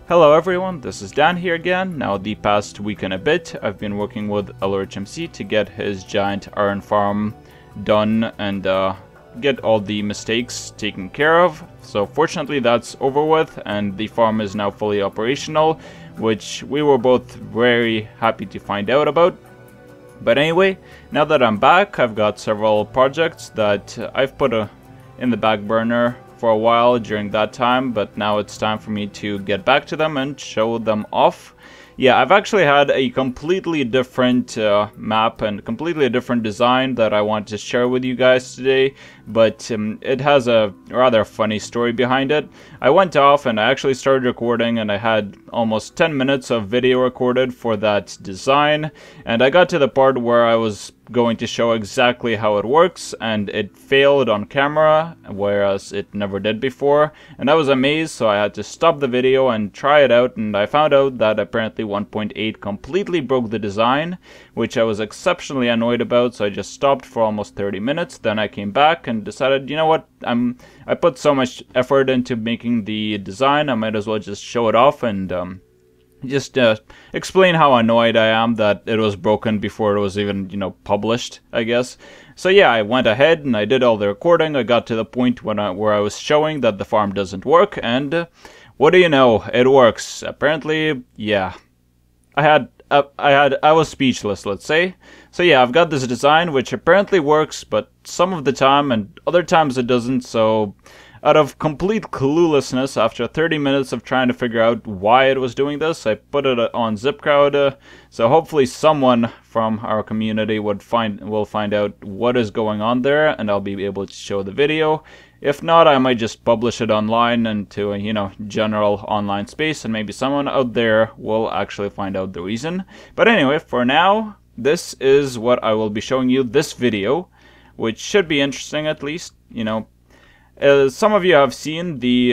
Hello everyone, this is Dan here again. Now the past week and a bit, I've been working with LRHMC to get his giant iron farm done and get all the mistakes taken care of. So fortunately that's over with and the farm is now fully operational, which we were both very happy to find out about. But anyway, now that I'm back, I've got several projects that I've put in the back burner for a while during that time, but now it's time for me to get back to them and show them off. Yeah, I've actually had a completely different map and completely different design that I want to share with you guys today, but it has a rather funny story behind it. I went off and I actually started recording and I had almost 10 minutes of video recorded for that design, and I got to the part where I was going to show exactly how it works and it failed on camera, whereas it never did before, and I was amazed, so I had to stop the video and try it out, and I found out that apparently 1.8 completely broke the design, which I was exceptionally annoyed about, so I just stopped for almost 30 minutes. Then I came back and decided, you know what, I put so much effort into making the design, I might as well just show it off and just explain how annoyed I am that it was broken before it was even, published, I guess. So yeah, I went ahead and I did all the recording. I got to the point where I was showing that the farm doesn't work, and what do you know, it works. Apparently, yeah. I was speechless, let's say. So yeah, I've got this design which apparently works, but some of the time and other times it doesn't, so out of complete cluelessness, after 30 minutes of trying to figure out why it was doing this, I put it on ZipCrowd, so hopefully someone from our community will find out what is going on there, and I'll be able to show the video. If not, I might just publish it online into a, general online space, and maybe someone out there will actually find out the reason. But anyway, for now, this is what I will be showing you this video, which should be interesting at least, some of you have seen the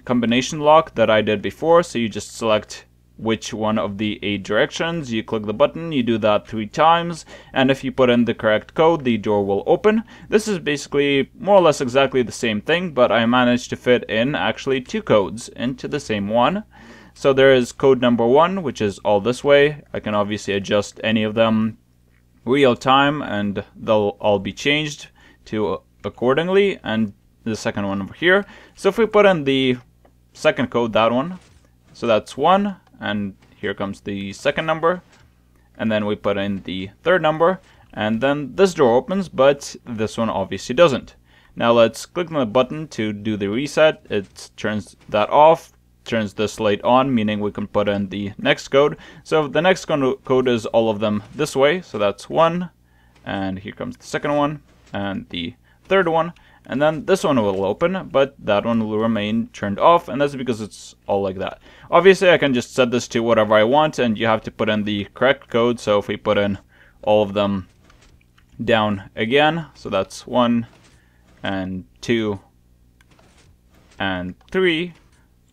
combination lock that I did before, so you just select which one of the 8 directions, you click the button, you do that 3 times, and if you put in the correct code, the door will open. This is basically more or less exactly the same thing, but I managed to fit in actually 2 codes into the same one. So there is code number 1, which is all this way. I can obviously adjust any of them real time, and they'll all be changed to accordingly, and the second one over here. So if we put in the second code, that one, so that's 1, and here comes the second number, and then we put in the third number, and then this door opens, but this one obviously doesn't. Now let's click on the button to do the reset. It turns that off, turns this light on, meaning we can put in the next code. So the next code is all of them this way, so that's 1, and here comes the second one, and the third one, and then this one will open, but that one will remain turned off, and that's because it's all like that. Obviously, I can just set this to whatever I want, and you have to put in the correct code. So if we put in all of them down again, so that's 1 and 2 and 3,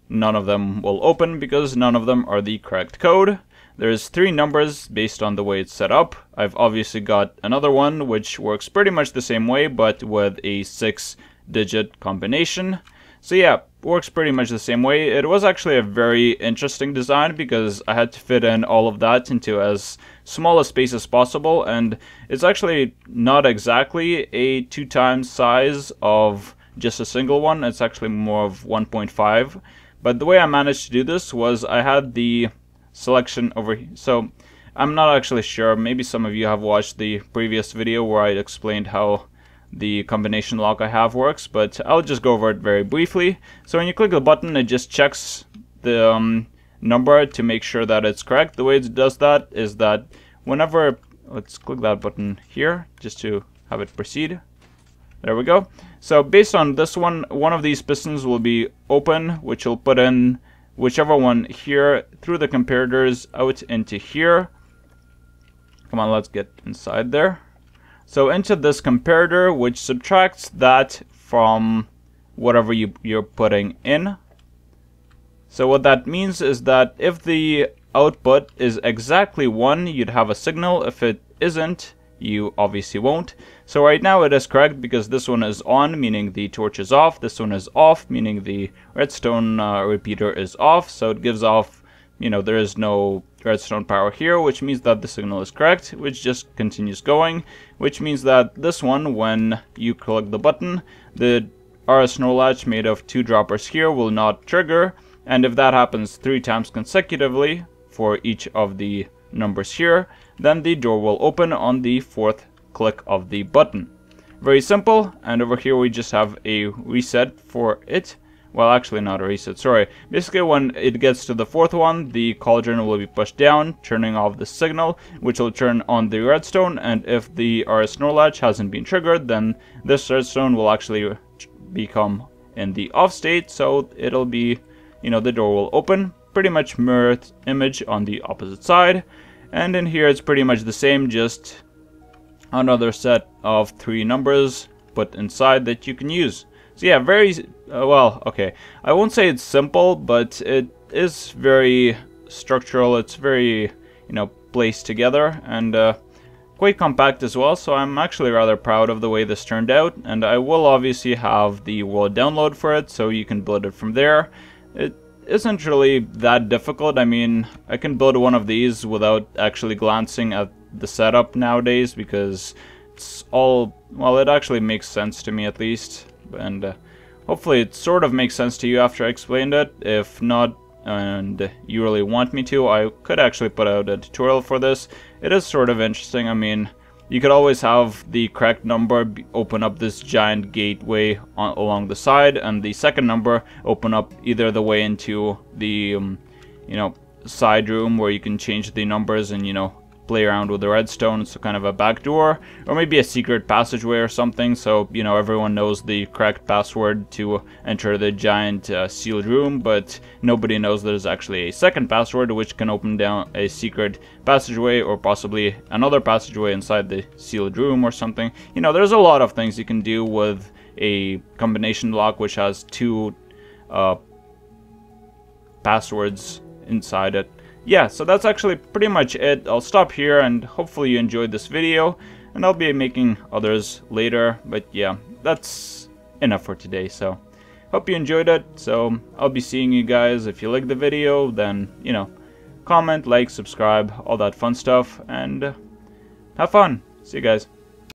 none of them will open because none of them are the correct code. There's 3 numbers based on the way it's set up. I've obviously got another one which works pretty much the same way, but with a 6-digit combination. So yeah, works pretty much the same way. It was actually a very interesting design because I had to fit in all of that into as small a space as possible, and it's actually not exactly a 2 times size of just a single one. It's actually more of 1.5. But the way I managed to do this was I had the selection over here. So I'm not actually sure, maybe some of you have watched the previous video where I explained how the combination lock I have works, but I'll just go over it very briefly. So when you click the button, it just checks the number to make sure that it's correct. The way it does that is that whenever, let's click that button here just to have it proceed. There we go. So based on this one of these pistons will be open, which will put in whichever one here through the comparators out into here. Come on, let's get inside there. So into this comparator, which subtracts that from whatever you're putting in. So what that means is that if the output is exactly 1, you'd have a signal. If it isn't, you obviously won't. So right now it is correct because this one is on, meaning the torch is off. This one is off, meaning the redstone repeater is off. So it gives off, you know, there is no redstone power here, which means that the signal is correct, which just continues going, which means that this one, when you click the button, the RS NOR latch made of 2 droppers here will not trigger, and if that happens 3 times consecutively for each of the numbers here, then the door will open on the 4th click of the button. Very simple, and over here we just have a reset for it. Well, actually not a reset, sorry. Basically when it gets to the 4th one, the cauldron will be pushed down, turning off the signal, which will turn on the redstone, and if the RS NOR latch hasn't been triggered, then this redstone will actually become in the off state, so it'll be, you know, the door will open. Pretty much mirror image on the opposite side. And in here it's pretty much the same, just another set of 3 numbers put inside that you can use. So yeah, very, well, okay, I won't say it's simple, but it is very structural. It's very, you know, placed together, and quite compact as well, so I'm actually rather proud of the way this turned out, and I will obviously have the world download for it, so you can build it from there. It isn't really that difficult. I mean, I can build one of these without actually glancing at the setup nowadays, because it's all, well, it actually makes sense to me at least. And hopefully it sort of makes sense to you after I explained it. If not, and you really want me to, I could actually put out a tutorial for this. It is sort of interesting. I mean, you could always have the correct number open up this giant gateway along the side, and the second number open up either the way into the you know, side room where you can change the numbers and, you know, play around with the redstone, so kind of a back door, or maybe a secret passageway or something, so, you know, everyone knows the correct password to enter the giant sealed room, but nobody knows there's actually a second password which can open down a secret passageway, or possibly another passageway inside the sealed room or something. You know, there's a lot of things you can do with a combination lock which has 2 passwords inside it. Yeah, so that's actually pretty much it. I'll stop here, and hopefully you enjoyed this video, and I'll be making others later, but yeah, that's enough for today. So hope you enjoyed it. So I'll be seeing you guys. If you like the video, then, you know, comment, like, subscribe, all that fun stuff, and have fun. See you guys.